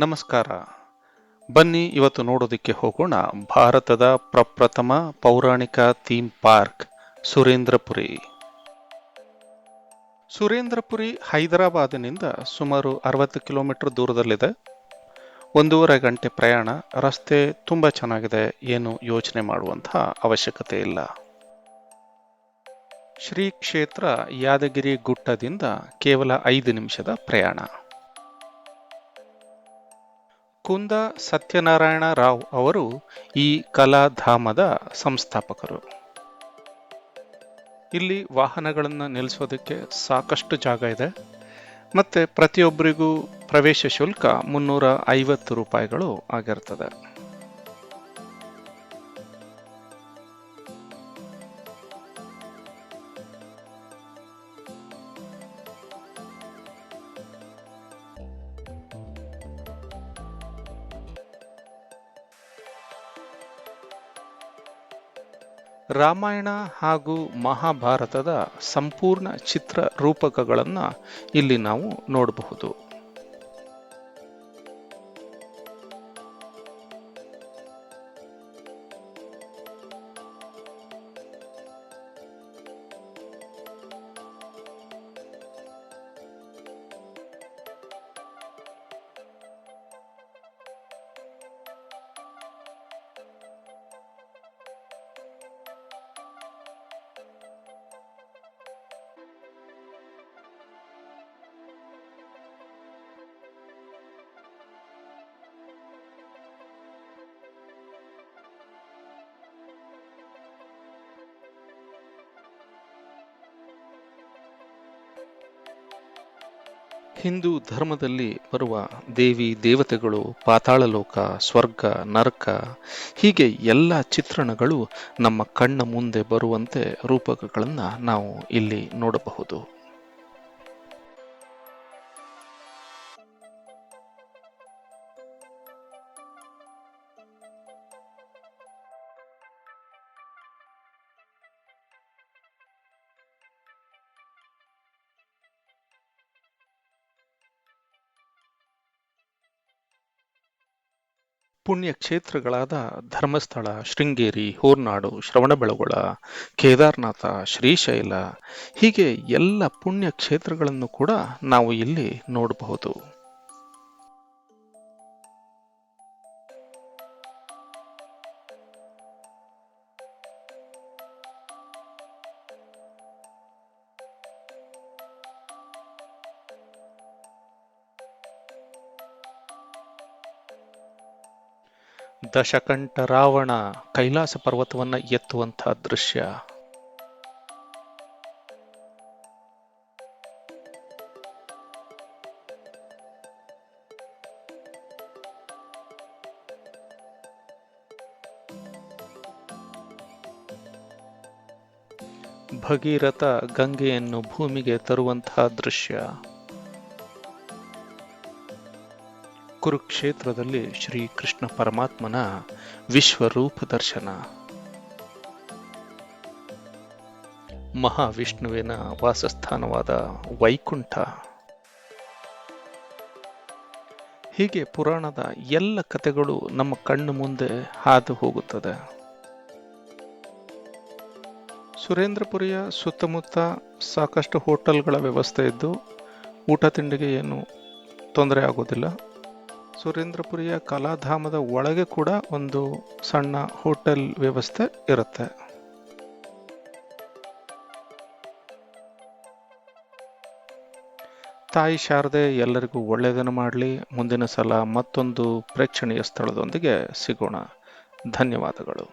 ನಮಸ್ಕಾರ. ಬನ್ನಿ ಇವತ್ತು ನೋಡೋದಕ್ಕೆ ಹೋಗೋಣ ಭಾರತದ ಪ್ರಪ್ರಥಮ ಪೌರಾಣಿಕ ಥೀಮ್ ಪಾರ್ಕ್ ಸುರೇಂದ್ರಪುರಿ. ಸುರೇಂದ್ರಪುರಿ ಹೈದರಾಬಾದಿನಿಂದ ಸುಮಾರು 60 ಕಿಲೋಮೀಟರ್ ದೂರದಲ್ಲಿದೆ. 1.5 ಗಂಟೆ ಪ್ರಯಾಣ. ರಸ್ತೆ ತುಂಬಾ ಚೆನ್ನಾಗಿದೆ, ಏನು ಯೋಚನೆ ಮಾಡುವಂತಹ ಅವಶ್ಯಕತೆ ಇಲ್ಲ. ಶ್ರೀ ಕ್ಷೇತ್ರ ಯಾದಗಿರಿ ಗುಟ್ಟದಿಂದ ಕೇವಲ 5 ನಿಮಿಷದ ಪ್ರಯಾಣ. ಕುಂದ ಸತ್ಯನಾರಾಯಣ ರಾವ್ ಅವರು ಈ ಕಲಾಧಾಮದ ಸಂಸ್ಥಾಪಕರು. ಇಲ್ಲಿ ವಾಹನಗಳನ್ನು ನಿಲ್ಲಿಸೋದಕ್ಕೆ ಸಾಕಷ್ಟು ಜಾಗ ಇದೆ. ಮತ್ತೆ ಪ್ರತಿಯೊಬ್ಬರಿಗೂ ಪ್ರವೇಶ ಶುಲ್ಕ 350 ರೂಪಾಯಿಗಳು ಆಗಿರ್ತದೆ. ರಾಮಾಯಣ ಹಾಗೂ ಮಹಾಭಾರತದ ಸಂಪೂರ್ಣ ಚಿತ್ರ ರೂಪಕಗಳನ್ನು ಇಲ್ಲಿ ನಾವು ನೋಡಬಹುದು. ಹಿಂದೂ ಧರ್ಮದಲ್ಲಿ ಬರುವ ದೇವಿ ದೇವತೆಗಳು, ಪಾತಾಳ ಲೋಕ, ಸ್ವರ್ಗ, ನರಕ ಹೀಗೆ ಎಲ್ಲ ಚಿತ್ರಣಗಳು ನಮ್ಮ ಕಣ್ಣ ಮುಂದೆ ಬರುವಂತೆ ರೂಪಕಗಳನ್ನು ನಾವು ಇಲ್ಲಿ ನೋಡಬಹುದು. ಪುಣ್ಯ ಕ್ಷೇತ್ರಗಳಾದ ಧರ್ಮಸ್ಥಳ, ಶೃಂಗೇರಿ, ಹೋರ್ನಾಡು, ಶ್ರವಣಬೆಳಗೊಳ, ಕೇದಾರನಾಥ, ಶ್ರೀಶೈಲ ಹೀಗೆ ಎಲ್ಲ ಪುಣ್ಯ ಕ್ಷೇತ್ರಗಳನ್ನು ಕೂಡ ನಾವು ಇಲ್ಲಿ ನೋಡಬಹುದು. ದಶಕಂಠ ರಾವಣ ಕೈಲಾಸ ಪರ್ವತವನ್ನ ಎತ್ತುವಂತಹ ದೃಶ್ಯ, ಭಗೀರಥ ಗಂಗೆಯನ್ನು ಭೂಮಿಗೆ ತರುವಂತಹ ದೃಶ್ಯ, ಕುರುಕ್ಷೇತ್ರದಲ್ಲಿ ಶ್ರೀಕೃಷ್ಣ ಪರಮಾತ್ಮನ ವಿಶ್ವರೂಪ ದರ್ಶನ, ಮಹಾವಿಷ್ಣುವಿನ ವಾಸಸ್ಥಾನವಾದ ವೈಕುಂಠ ಹೀಗೆ ಪುರಾಣದ ಎಲ್ಲ ಕಥೆಗಳು ನಮ್ಮ ಕಣ್ಣು ಮುಂದೆ ಹಾದು ಹೋಗುತ್ತದೆ. ಸುರೇಂದ್ರಪುರಿಯ ಸುತ್ತಮುತ್ತ ಸಾಕಷ್ಟು ಹೋಟೆಲ್ಗಳ ವ್ಯವಸ್ಥೆ ಇದ್ದು ಊಟ ತಿಂಡಿಗೆ ಏನು ತೊಂದರೆ ಆಗೋದಿಲ್ಲ. ಸುರೇಂದ್ರಪುರಿಯ ಕಲಾಧಾಮದ ಒಳಗೆ ಕೂಡ ಒಂದು ಸಣ್ಣ ಹೋಟೆಲ್ ವ್ಯವಸ್ಥೆ ಇರುತ್ತೆ. ತಾಯಿ ಶಾರದೆ ಎಲ್ಲರಿಗೂ ಒಳ್ಳೆಯದನ್ನು ಮಾಡಲಿ. ಮುಂದಿನ ಸಲ ಮತ್ತೊಂದು ಪ್ರೇಕ್ಷಣೀಯ ಸ್ಥಳದೊಂದಿಗೆ ಸಿಗೋಣ. ಧನ್ಯವಾದಗಳು.